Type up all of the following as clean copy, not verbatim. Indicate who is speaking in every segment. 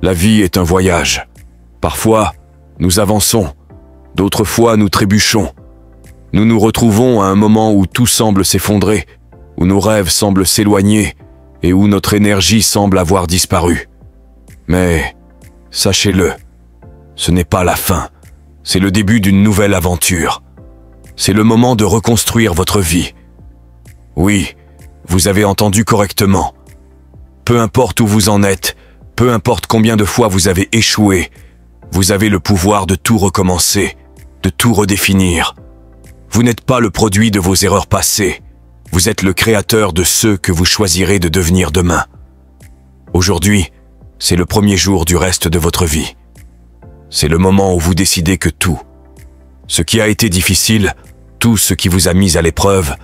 Speaker 1: La vie est un voyage. Parfois, nous avançons. D'autres fois, nous trébuchons. Nous nous retrouvons à un moment où tout semble s'effondrer, où nos rêves semblent s'éloigner et où notre énergie semble avoir disparu. Mais, sachez-le, ce n'est pas la fin. C'est le début d'une nouvelle aventure. C'est le moment de reconstruire votre vie. Oui, vous avez entendu correctement. Peu importe où vous en êtes, peu importe combien de fois vous avez échoué, vous avez le pouvoir de tout recommencer, de tout redéfinir. Vous n'êtes pas le produit de vos erreurs passées. Vous êtes le créateur de ceux que vous choisirez de devenir demain. Aujourd'hui, c'est le premier jour du reste de votre vie. C'est le moment où vous décidez que tout, ce qui a été difficile, tout ce qui vous a mis à l'épreuve,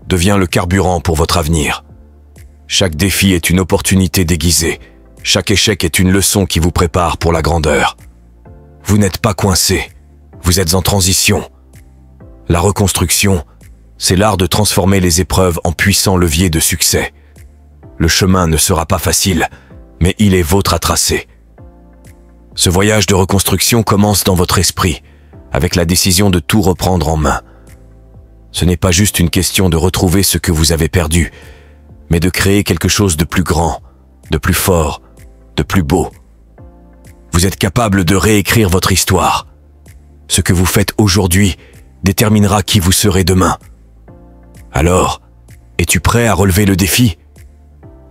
Speaker 1: devient le carburant pour votre avenir. Chaque défi est une opportunité déguisée. Chaque échec est une leçon qui vous prépare pour la grandeur. Vous n'êtes pas coincé, vous êtes en transition. La reconstruction, c'est l'art de transformer les épreuves en puissants leviers de succès. Le chemin ne sera pas facile, mais il est vôtre à tracer. Ce voyage de reconstruction commence dans votre esprit, avec la décision de tout reprendre en main. Ce n'est pas juste une question de retrouver ce que vous avez perdu, mais de créer quelque chose de plus grand, de plus fort, de plus beau. Vous êtes capable de réécrire votre histoire. Ce que vous faites aujourd'hui déterminera qui vous serez demain. Alors, es-tu prêt à relever le défi?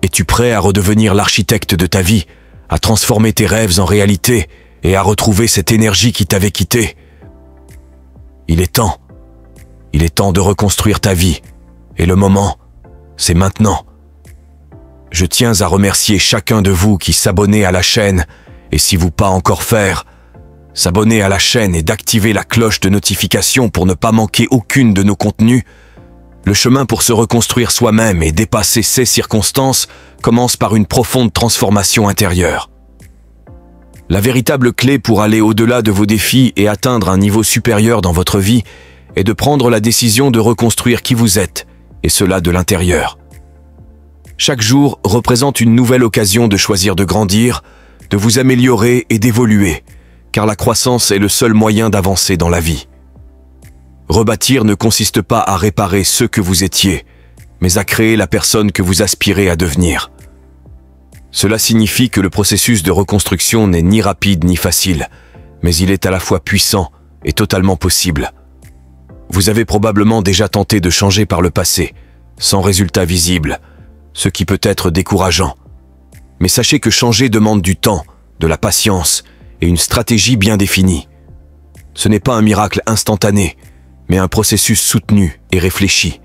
Speaker 1: Es-tu prêt à redevenir l'architecte de ta vie, à transformer tes rêves en réalité et à retrouver cette énergie qui t'avait quitté? Il est temps. Il est temps de reconstruire ta vie. Et le moment, c'est maintenant. Je tiens à remercier chacun de vous qui s'abonnez à la chaîne, et si vous pas encore faire, s'abonner à la chaîne et d'activer la cloche de notification pour ne pas manquer aucune de nos contenus. Le chemin pour se reconstruire soi-même et dépasser ces circonstances commence par une profonde transformation intérieure. La véritable clé pour aller au-delà de vos défis et atteindre un niveau supérieur dans votre vie est de prendre la décision de reconstruire qui vous êtes, et cela de l'intérieur. Chaque jour représente une nouvelle occasion de choisir de grandir, de vous améliorer et d'évoluer, car la croissance est le seul moyen d'avancer dans la vie. Rebâtir ne consiste pas à réparer ce que vous étiez, mais à créer la personne que vous aspirez à devenir. Cela signifie que le processus de reconstruction n'est ni rapide ni facile, mais il est à la fois puissant et totalement possible. Vous avez probablement déjà tenté de changer par le passé, sans résultat visible, ce qui peut être décourageant. Mais sachez que changer demande du temps, de la patience et une stratégie bien définie. Ce n'est pas un miracle instantané, mais un processus soutenu et réfléchi.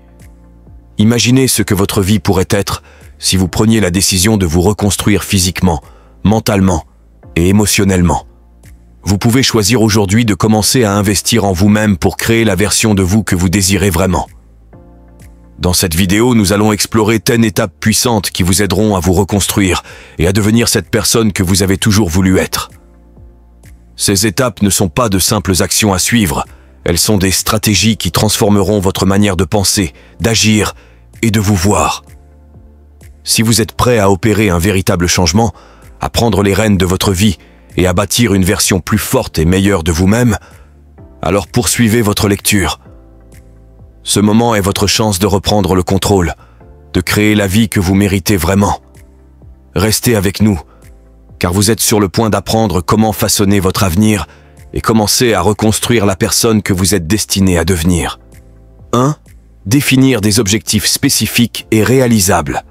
Speaker 1: Imaginez ce que votre vie pourrait être si vous preniez la décision de vous reconstruire physiquement, mentalement et émotionnellement. Vous pouvez choisir aujourd'hui de commencer à investir en vous-même pour créer la version de vous que vous désirez vraiment. Dans cette vidéo, nous allons explorer 10 étapes puissantes qui vous aideront à vous reconstruire et à devenir cette personne que vous avez toujours voulu être. Ces étapes ne sont pas de simples actions à suivre, elles sont des stratégies qui transformeront votre manière de penser, d'agir et de vous voir. Si vous êtes prêt à opérer un véritable changement, à prendre les rênes de votre vie et à bâtir une version plus forte et meilleure de vous-même, alors poursuivez votre lecture. Ce moment est votre chance de reprendre le contrôle, de créer la vie que vous méritez vraiment. Restez avec nous, car vous êtes sur le point d'apprendre comment façonner votre avenir et commencer à reconstruire la personne que vous êtes destiné à devenir. 1. Définir des objectifs spécifiques et réalisables.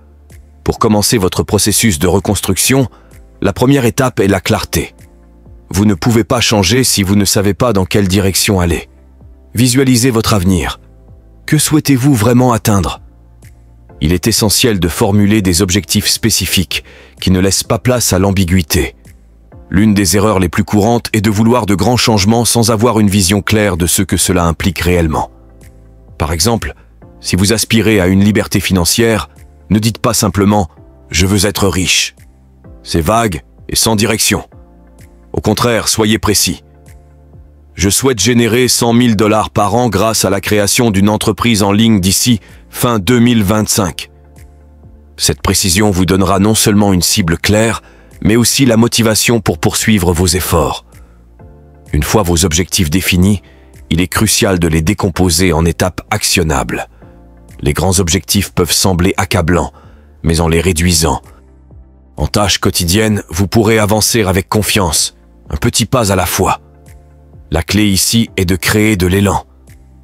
Speaker 1: Pour commencer votre processus de reconstruction, la première étape est la clarté. Vous ne pouvez pas changer si vous ne savez pas dans quelle direction aller. Visualisez votre avenir. Que souhaitez-vous vraiment atteindre? Il est essentiel de formuler des objectifs spécifiques qui ne laissent pas place à l'ambiguïté. L'une des erreurs les plus courantes est de vouloir de grands changements sans avoir une vision claire de ce que cela implique réellement. Par exemple, si vous aspirez à une liberté financière, ne dites pas simplement « je veux être riche ». C'est vague et sans direction. Au contraire, soyez précis. Je souhaite générer 100 000 $ par an grâce à la création d'une entreprise en ligne d'ici fin 2025. Cette précision vous donnera non seulement une cible claire, mais aussi la motivation pour poursuivre vos efforts. Une fois vos objectifs définis, il est crucial de les décomposer en étapes actionnables. Les grands objectifs peuvent sembler accablants, mais en les réduisant. En tâches quotidiennes, vous pourrez avancer avec confiance, un petit pas à la fois. La clé ici est de créer de l'élan,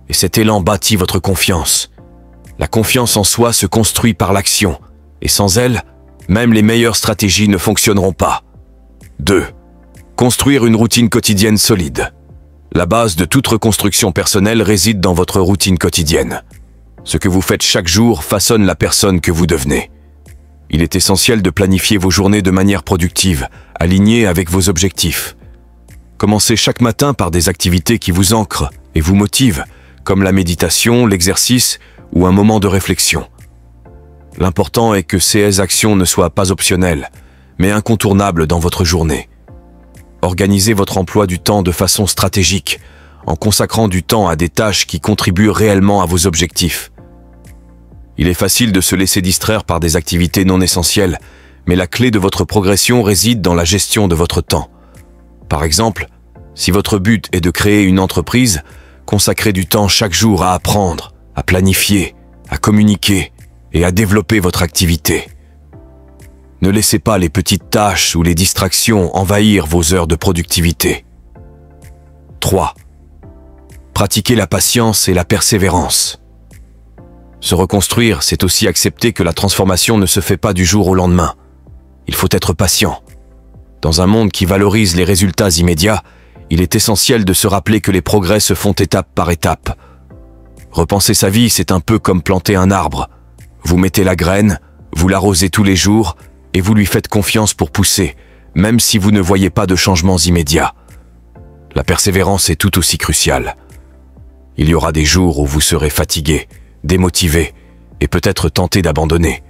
Speaker 1: et cet élan bâtit votre confiance. La confiance en soi se construit par l'action, et sans elle, même les meilleures stratégies ne fonctionneront pas. 2. Construire une routine quotidienne solide. La base de toute reconstruction personnelle réside dans votre routine quotidienne. Ce que vous faites chaque jour façonne la personne que vous devenez. Il est essentiel de planifier vos journées de manière productive, alignée avec vos objectifs. Commencez chaque matin par des activités qui vous ancrent et vous motivent, comme la méditation, l'exercice ou un moment de réflexion. L'important est que ces actions ne soient pas optionnelles, mais incontournables dans votre journée. Organisez votre emploi du temps de façon stratégique, en consacrant du temps à des tâches qui contribuent réellement à vos objectifs. Il est facile de se laisser distraire par des activités non essentielles, mais la clé de votre progression réside dans la gestion de votre temps. Par exemple, si votre but est de créer une entreprise, consacrez du temps chaque jour à apprendre, à planifier, à communiquer et à développer votre activité. Ne laissez pas les petites tâches ou les distractions envahir vos heures de productivité. 3. Pratiquez la patience et la persévérance. Se reconstruire, c'est aussi accepter que la transformation ne se fait pas du jour au lendemain. Il faut être patient. Dans un monde qui valorise les résultats immédiats, il est essentiel de se rappeler que les progrès se font étape par étape. Repenser sa vie, c'est un peu comme planter un arbre. Vous mettez la graine, vous l'arrosez tous les jours, et vous lui faites confiance pour pousser, même si vous ne voyez pas de changements immédiats. La persévérance est tout aussi cruciale. Il y aura des jours où vous serez fatigué, démotivé, et peut-être tenté d'abandonner.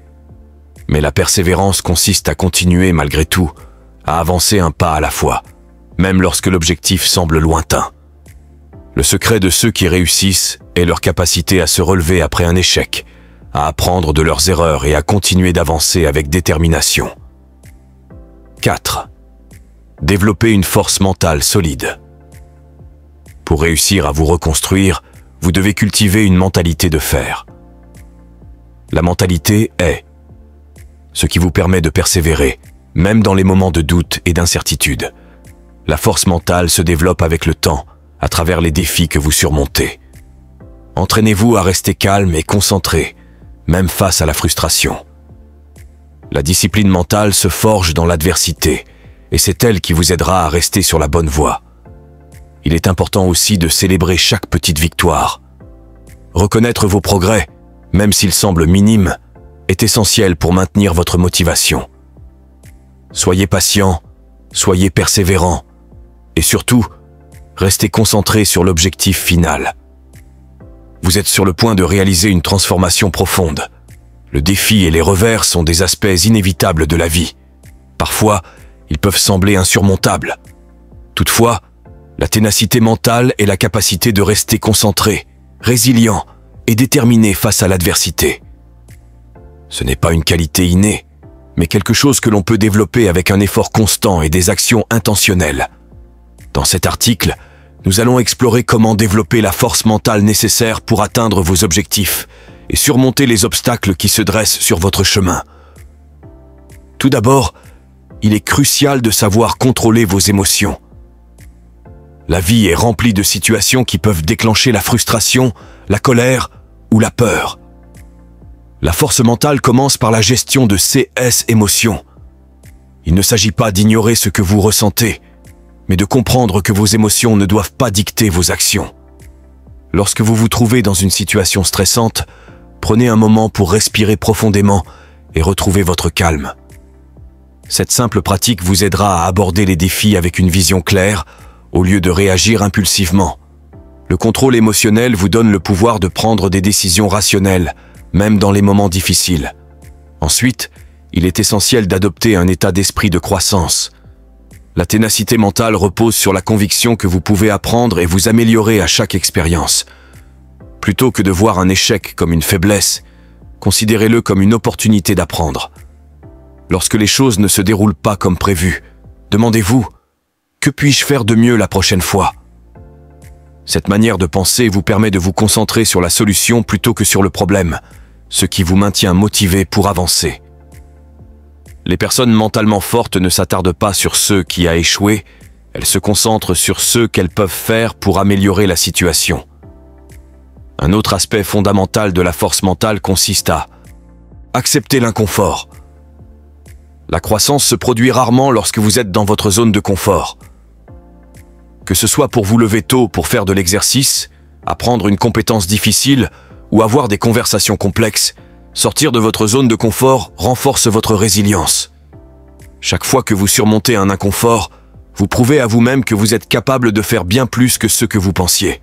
Speaker 1: Mais la persévérance consiste à continuer malgré tout, à avancer un pas à la fois, même lorsque l'objectif semble lointain. Le secret de ceux qui réussissent est leur capacité à se relever après un échec, à apprendre de leurs erreurs et à continuer d'avancer avec détermination. 4. Développer une force mentale solide. Pour réussir à vous reconstruire, vous devez cultiver une mentalité de fer. La mentalité est ce qui vous permet de persévérer, même dans les moments de doute et d'incertitude. La force mentale se développe avec le temps, à travers les défis que vous surmontez. Entraînez-vous à rester calme et concentré, même face à la frustration. La discipline mentale se forge dans l'adversité, et c'est elle qui vous aidera à rester sur la bonne voie. Il est important aussi de célébrer chaque petite victoire. Reconnaître vos progrès, même s'ils semblent minimes, est essentiel pour maintenir votre motivation. Soyez patient, soyez persévérant, et surtout, restez concentré sur l'objectif final. Vous êtes sur le point de réaliser une transformation profonde. Le défi et les revers sont des aspects inévitables de la vie. Parfois, ils peuvent sembler insurmontables. Toutefois, la ténacité mentale est la capacité de rester concentré, résilient et déterminé face à l'adversité. Ce n'est pas une qualité innée, mais quelque chose que l'on peut développer avec un effort constant et des actions intentionnelles. Dans cet article, nous allons explorer comment développer la force mentale nécessaire pour atteindre vos objectifs et surmonter les obstacles qui se dressent sur votre chemin. Tout d'abord, il est crucial de savoir contrôler vos émotions. La vie est remplie de situations qui peuvent déclencher la frustration, la colère ou la peur. La force mentale commence par la gestion de ces émotions. Il ne s'agit pas d'ignorer ce que vous ressentez, mais de comprendre que vos émotions ne doivent pas dicter vos actions. Lorsque vous vous trouvez dans une situation stressante, prenez un moment pour respirer profondément et retrouver votre calme. Cette simple pratique vous aidera à aborder les défis avec une vision claire, au lieu de réagir impulsivement. Le contrôle émotionnel vous donne le pouvoir de prendre des décisions rationnelles, même dans les moments difficiles. Ensuite, il est essentiel d'adopter un état d'esprit de croissance. La ténacité mentale repose sur la conviction que vous pouvez apprendre et vous améliorer à chaque expérience. Plutôt que de voir un échec comme une faiblesse, considérez-le comme une opportunité d'apprendre. Lorsque les choses ne se déroulent pas comme prévu, demandez-vous « Que puis-je faire de mieux la prochaine fois ?» Cette manière de penser vous permet de vous concentrer sur la solution plutôt que sur le problème, ce qui vous maintient motivé pour avancer. Les personnes mentalement fortes ne s'attardent pas sur ce qui a échoué, elles se concentrent sur ce qu'elles peuvent faire pour améliorer la situation. Un autre aspect fondamental de la force mentale consiste à accepter l'inconfort. La croissance se produit rarement lorsque vous êtes dans votre zone de confort. Que ce soit pour vous lever tôt pour faire de l'exercice, apprendre une compétence difficile ou avoir des conversations complexes, sortir de votre zone de confort renforce votre résilience. Chaque fois que vous surmontez un inconfort, vous prouvez à vous-même que vous êtes capable de faire bien plus que ce que vous pensiez.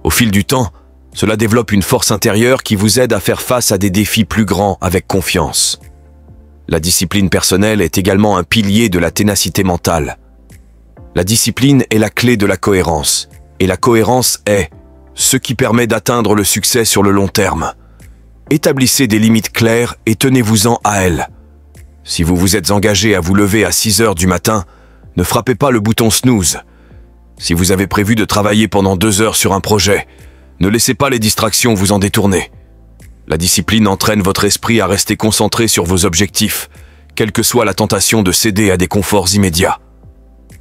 Speaker 1: Au fil du temps, cela développe une force intérieure qui vous aide à faire face à des défis plus grands avec confiance. La discipline personnelle est également un pilier de la ténacité mentale. La discipline est la clé de la cohérence, et la cohérence est ce qui permet d'atteindre le succès sur le long terme. Établissez des limites claires et tenez-vous-en à elles. Si vous vous êtes engagé à vous lever à 6 heures du matin, ne frappez pas le bouton snooze. Si vous avez prévu de travailler pendant 2 heures sur un projet, ne laissez pas les distractions vous en détourner. La discipline entraîne votre esprit à rester concentré sur vos objectifs, quelle que soit la tentation de céder à des conforts immédiats.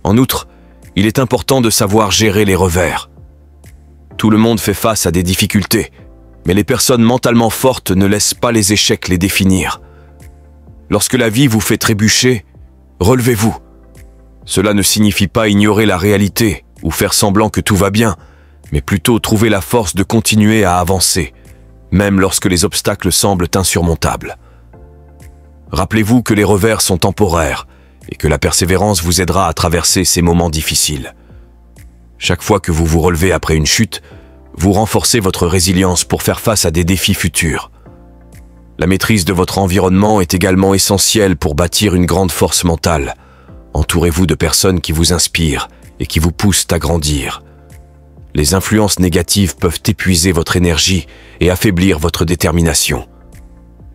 Speaker 1: En outre, il est important de savoir gérer les revers. Tout le monde fait face à des difficultés, mais les personnes mentalement fortes ne laissent pas les échecs les définir. Lorsque la vie vous fait trébucher, relevez-vous. Cela ne signifie pas ignorer la réalité ou faire semblant que tout va bien, mais plutôt trouver la force de continuer à avancer, même lorsque les obstacles semblent insurmontables. Rappelez-vous que les revers sont temporaires et que la persévérance vous aidera à traverser ces moments difficiles. Chaque fois que vous vous relevez après une chute, vous renforcez votre résilience pour faire face à des défis futurs. La maîtrise de votre environnement est également essentielle pour bâtir une grande force mentale. Entourez-vous de personnes qui vous inspirent et qui vous poussent à grandir. Les influences négatives peuvent épuiser votre énergie et affaiblir votre détermination.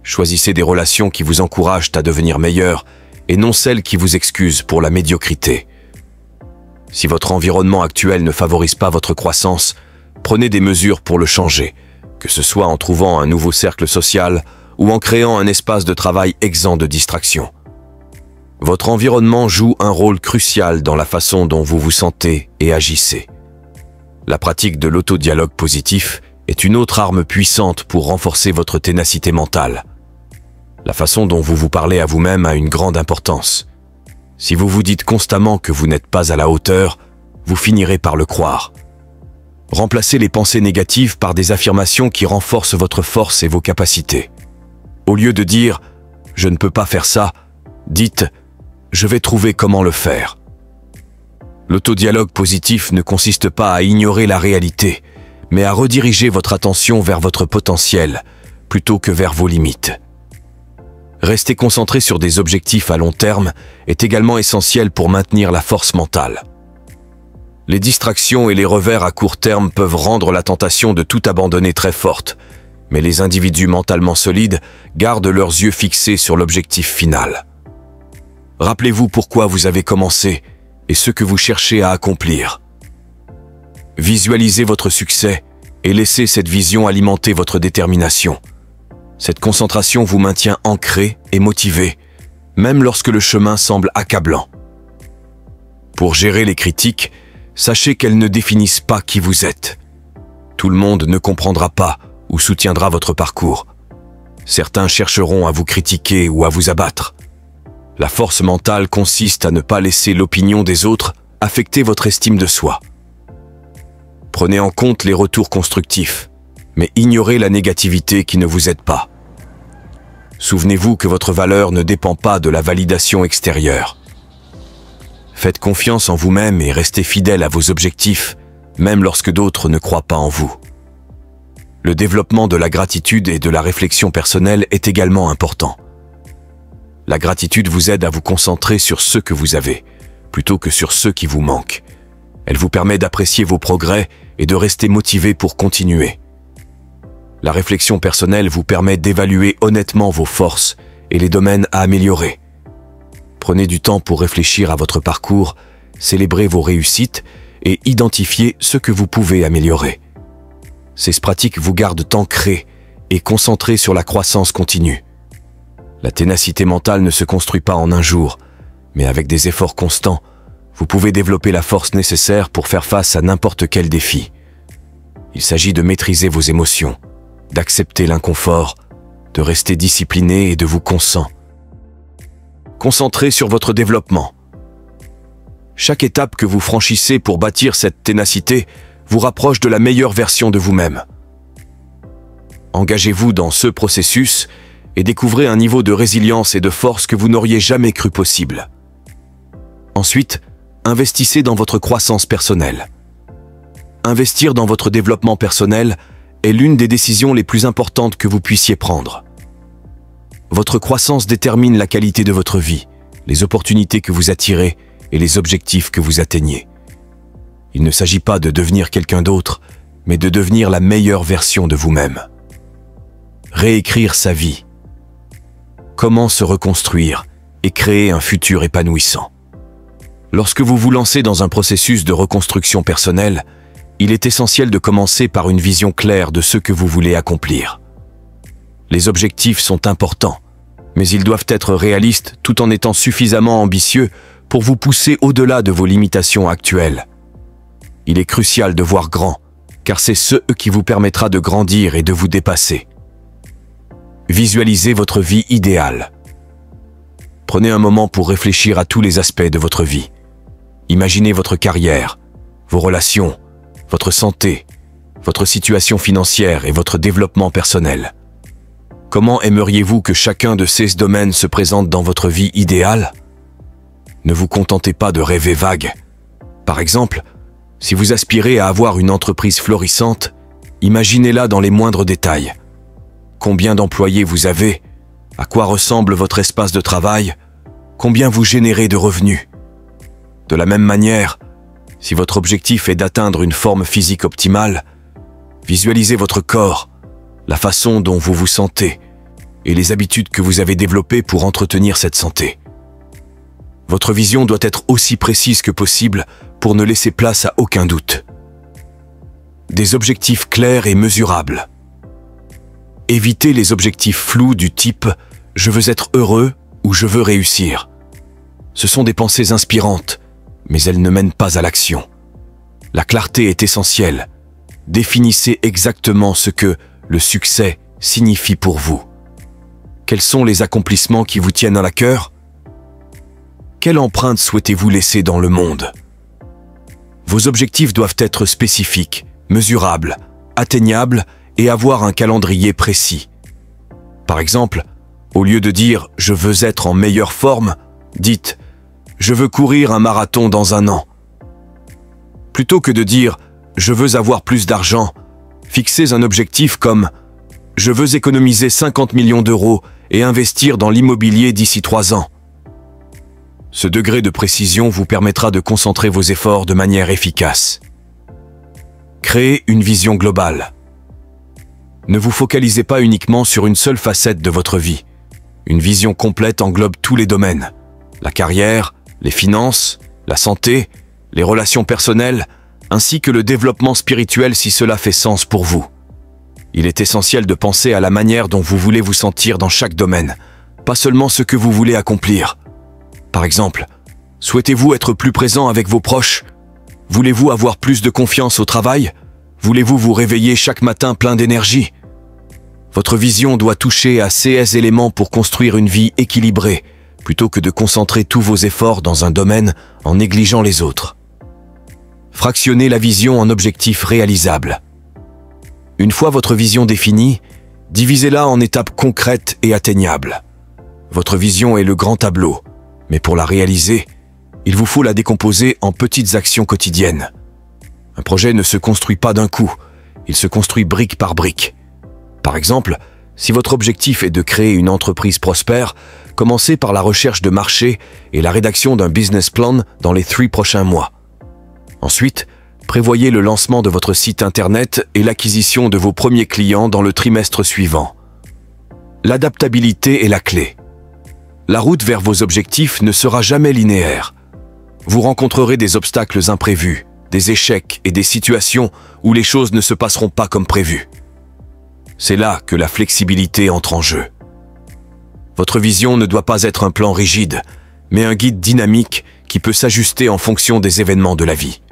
Speaker 1: Choisissez des relations qui vous encouragent à devenir meilleur et non celles qui vous excusent pour la médiocrité. Si votre environnement actuel ne favorise pas votre croissance, prenez des mesures pour le changer, que ce soit en trouvant un nouveau cercle social ou en créant un espace de travail exempt de distractions. Votre environnement joue un rôle crucial dans la façon dont vous vous sentez et agissez. La pratique de l'autodialogue positif est une autre arme puissante pour renforcer votre ténacité mentale. La façon dont vous vous parlez à vous-même a une grande importance. Si vous vous dites constamment que vous n'êtes pas à la hauteur, vous finirez par le croire. Remplacez les pensées négatives par des affirmations qui renforcent votre force et vos capacités. Au lieu de dire « je ne peux pas faire ça », dites « je vais trouver comment le faire ». L'autodialogue positif ne consiste pas à ignorer la réalité, mais à rediriger votre attention vers votre potentiel, plutôt que vers vos limites. Rester concentré sur des objectifs à long terme est également essentiel pour maintenir la force mentale. Les distractions et les revers à court terme peuvent rendre la tentation de tout abandonner très forte, mais les individus mentalement solides gardent leurs yeux fixés sur l'objectif final. Rappelez-vous pourquoi vous avez commencé et ce que vous cherchez à accomplir. Visualisez votre succès et laissez cette vision alimenter votre détermination. Cette concentration vous maintient ancré et motivé, même lorsque le chemin semble accablant. Pour gérer les critiques, sachez qu'elles ne définissent pas qui vous êtes. Tout le monde ne comprendra pas ou soutiendra votre parcours. Certains chercheront à vous critiquer ou à vous abattre. La force mentale consiste à ne pas laisser l'opinion des autres affecter votre estime de soi. Prenez en compte les retours constructifs, mais ignorez la négativité qui ne vous aide pas. Souvenez-vous que votre valeur ne dépend pas de la validation extérieure. Faites confiance en vous-même et restez fidèle à vos objectifs, même lorsque d'autres ne croient pas en vous. Le développement de la gratitude et de la réflexion personnelle est également important. La gratitude vous aide à vous concentrer sur ce que vous avez, plutôt que sur ce qui vous manque. Elle vous permet d'apprécier vos progrès et de rester motivé pour continuer. La réflexion personnelle vous permet d'évaluer honnêtement vos forces et les domaines à améliorer. Prenez du temps pour réfléchir à votre parcours, célébrez vos réussites et identifiez ce que vous pouvez améliorer. Ces pratiques vous gardent ancrés et concentrés sur la croissance continue. La ténacité mentale ne se construit pas en un jour, mais avec des efforts constants, vous pouvez développer la force nécessaire pour faire face à n'importe quel défi. Il s'agit de maîtriser vos émotions, d'accepter l'inconfort, de rester discipliné et de vous concentrer sur votre développement. Chaque étape que vous franchissez pour bâtir cette ténacité vous rapproche de la meilleure version de vous-même. Engagez-vous dans ce processus et découvrez un niveau de résilience et de force que vous n'auriez jamais cru possible. Ensuite, investissez dans votre croissance personnelle. Investir dans votre développement personnel est l'une des décisions les plus importantes que vous puissiez prendre. Votre croissance détermine la qualité de votre vie, les opportunités que vous attirez et les objectifs que vous atteignez. Il ne s'agit pas de devenir quelqu'un d'autre, mais de devenir la meilleure version de vous-même. Réécrire sa vie. Comment se reconstruire et créer un futur épanouissant. Lorsque vous vous lancez dans un processus de reconstruction personnelle, il est essentiel de commencer par une vision claire de ce que vous voulez accomplir. Les objectifs sont importants, mais ils doivent être réalistes tout en étant suffisamment ambitieux pour vous pousser au-delà de vos limitations actuelles. Il est crucial de voir grand, car c'est ce qui vous permettra de grandir et de vous dépasser. Visualisez votre vie idéale. Prenez un moment pour réfléchir à tous les aspects de votre vie. Imaginez votre carrière, vos relations, votre santé, votre situation financière et votre développement personnel. Comment aimeriez-vous que chacun de ces domaines se présente dans votre vie idéale? Ne vous contentez pas de rêver vague. Par exemple, si vous aspirez à avoir une entreprise florissante, imaginez-la dans les moindres détails. Combien d'employés vous avez? À quoi ressemble votre espace de travail? Combien vous générez de revenus? De la même manière, si votre objectif est d'atteindre une forme physique optimale, visualisez votre corps, la façon dont vous vous sentez et les habitudes que vous avez développées pour entretenir cette santé. Votre vision doit être aussi précise que possible pour ne laisser place à aucun doute. Des objectifs clairs et mesurables. Évitez les objectifs flous du type « je veux être heureux » ou « je veux réussir ». Ce sont des pensées inspirantes, mais elles ne mènent pas à l'action. La clarté est essentielle. Définissez exactement ce que le succès signifie pour vous. Quels sont les accomplissements qui vous tiennent à cœur? Quelle empreinte souhaitez-vous laisser dans le monde? Vos objectifs doivent être spécifiques, mesurables, atteignables et avoir un calendrier précis. Par exemple, au lieu de dire « je veux être en meilleure forme », dites « je veux courir un marathon dans 1 an ». Plutôt que de dire « je veux avoir plus d'argent », fixez un objectif comme « je veux économiser 50 millions d'euros et investir dans l'immobilier d'ici 3 ans ». Ce degré de précision vous permettra de concentrer vos efforts de manière efficace. Créez une vision globale. Ne vous focalisez pas uniquement sur une seule facette de votre vie. Une vision complète englobe tous les domaines. La carrière, les finances, la santé, les relations personnelles, ainsi que le développement spirituel si cela fait sens pour vous. Il est essentiel de penser à la manière dont vous voulez vous sentir dans chaque domaine, pas seulement ce que vous voulez accomplir. Par exemple, souhaitez-vous être plus présent avec vos proches? Voulez-vous avoir plus de confiance au travail? Voulez-vous vous réveiller chaque matin plein d'énergie? Votre vision doit toucher à ces éléments pour construire une vie équilibrée, plutôt que de concentrer tous vos efforts dans un domaine en négligeant les autres. Fractionnez la vision en objectifs réalisables. Une fois votre vision définie, divisez-la en étapes concrètes et atteignables. Votre vision est le grand tableau, mais pour la réaliser, il vous faut la décomposer en petites actions quotidiennes. Un projet ne se construit pas d'un coup, il se construit brique par brique. Par exemple, si votre objectif est de créer une entreprise prospère, commencez par la recherche de marché et la rédaction d'un business plan dans les 3 prochains mois. Ensuite, prévoyez le lancement de votre site internet et l'acquisition de vos premiers clients dans le trimestre suivant. L'adaptabilité est la clé. La route vers vos objectifs ne sera jamais linéaire. Vous rencontrerez des obstacles imprévus, des échecs et des situations où les choses ne se passeront pas comme prévu. C'est là que la flexibilité entre en jeu. Votre vision ne doit pas être un plan rigide, mais un guide dynamique qui peut s'ajuster en fonction des événements de la vie.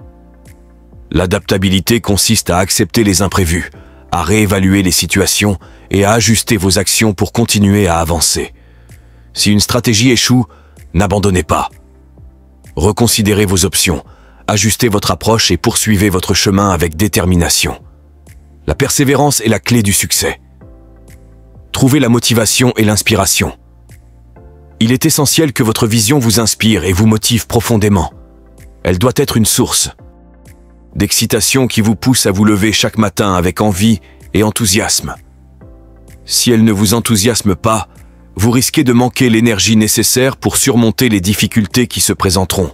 Speaker 1: L'adaptabilité consiste à accepter les imprévus, à réévaluer les situations et à ajuster vos actions pour continuer à avancer. Si une stratégie échoue, n'abandonnez pas. Reconsidérez vos options, ajustez votre approche et poursuivez votre chemin avec détermination. La persévérance est la clé du succès. Trouvez la motivation et l'inspiration. Il est essentiel que votre vision vous inspire et vous motive profondément. Elle doit être une source d'excitation qui vous pousse à vous lever chaque matin avec envie et enthousiasme. Si elle ne vous enthousiasme pas, vous risquez de manquer l'énergie nécessaire pour surmonter les difficultés qui se présenteront.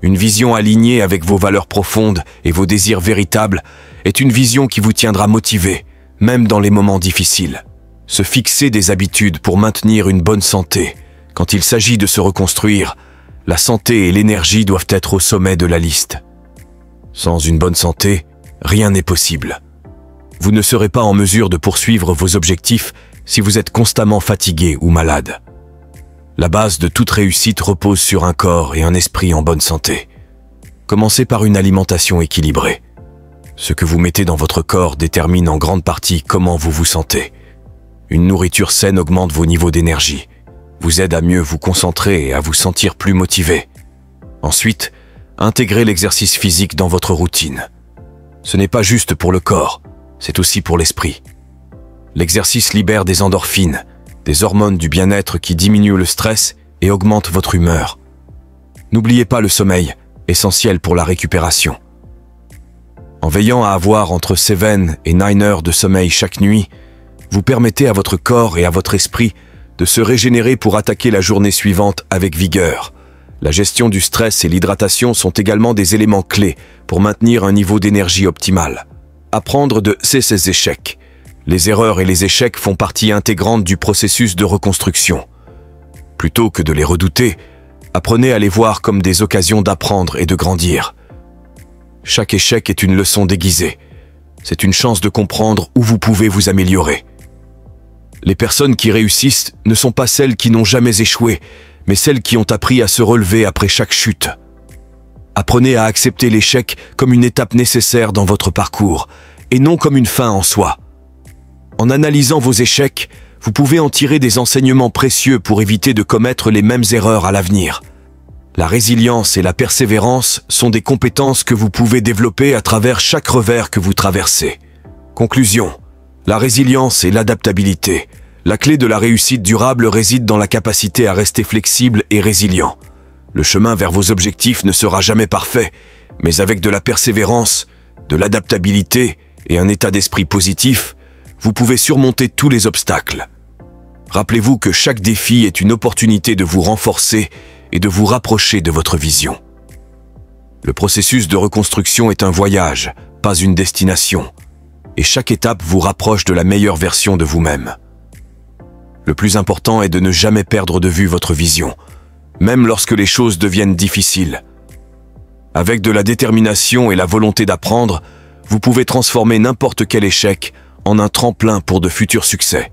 Speaker 1: Une vision alignée avec vos valeurs profondes et vos désirs véritables est une vision qui vous tiendra motivé, même dans les moments difficiles. Se fixer des habitudes pour maintenir une bonne santé. Quand il s'agit de se reconstruire, la santé et l'énergie doivent être au sommet de la liste. Sans une bonne santé, rien n'est possible. Vous ne serez pas en mesure de poursuivre vos objectifs si vous êtes constamment fatigué ou malade. La base de toute réussite repose sur un corps et un esprit en bonne santé. Commencez par une alimentation équilibrée. Ce que vous mettez dans votre corps détermine en grande partie comment vous vous sentez. Une nourriture saine augmente vos niveaux d'énergie, vous aide à mieux vous concentrer et à vous sentir plus motivé. Ensuite, intégrez l'exercice physique dans votre routine. Ce n'est pas juste pour le corps, c'est aussi pour l'esprit. L'exercice libère des endorphines, des hormones du bien-être qui diminuent le stress et augmentent votre humeur. N'oubliez pas le sommeil, essentiel pour la récupération. En veillant à avoir entre 7 et 9 heures de sommeil chaque nuit, vous permettez à votre corps et à votre esprit de se régénérer pour attaquer la journée suivante avec vigueur. La gestion du stress et l'hydratation sont également des éléments clés pour maintenir un niveau d'énergie optimal. Apprendre de ses échecs. Les erreurs et les échecs font partie intégrante du processus de reconstruction. Plutôt que de les redouter, apprenez à les voir comme des occasions d'apprendre et de grandir. Chaque échec est une leçon déguisée. C'est une chance de comprendre où vous pouvez vous améliorer. Les personnes qui réussissent ne sont pas celles qui n'ont jamais échoué, mais celles qui ont appris à se relever après chaque chute. Apprenez à accepter l'échec comme une étape nécessaire dans votre parcours, et non comme une fin en soi. En analysant vos échecs, vous pouvez en tirer des enseignements précieux pour éviter de commettre les mêmes erreurs à l'avenir. La résilience et la persévérance sont des compétences que vous pouvez développer à travers chaque revers que vous traversez. Conclusion. La résilience et l'adaptabilité. La clé de la réussite durable réside dans la capacité à rester flexible et résilient. Le chemin vers vos objectifs ne sera jamais parfait, mais avec de la persévérance, de l'adaptabilité et un état d'esprit positif, vous pouvez surmonter tous les obstacles. Rappelez-vous que chaque défi est une opportunité de vous renforcer et de vous rapprocher de votre vision. Le processus de reconstruction est un voyage, pas une destination, et chaque étape vous rapproche de la meilleure version de vous-même. Le plus important est de ne jamais perdre de vue votre vision, même lorsque les choses deviennent difficiles. Avec de la détermination et la volonté d'apprendre, vous pouvez transformer n'importe quel échec en un tremplin pour de futurs succès.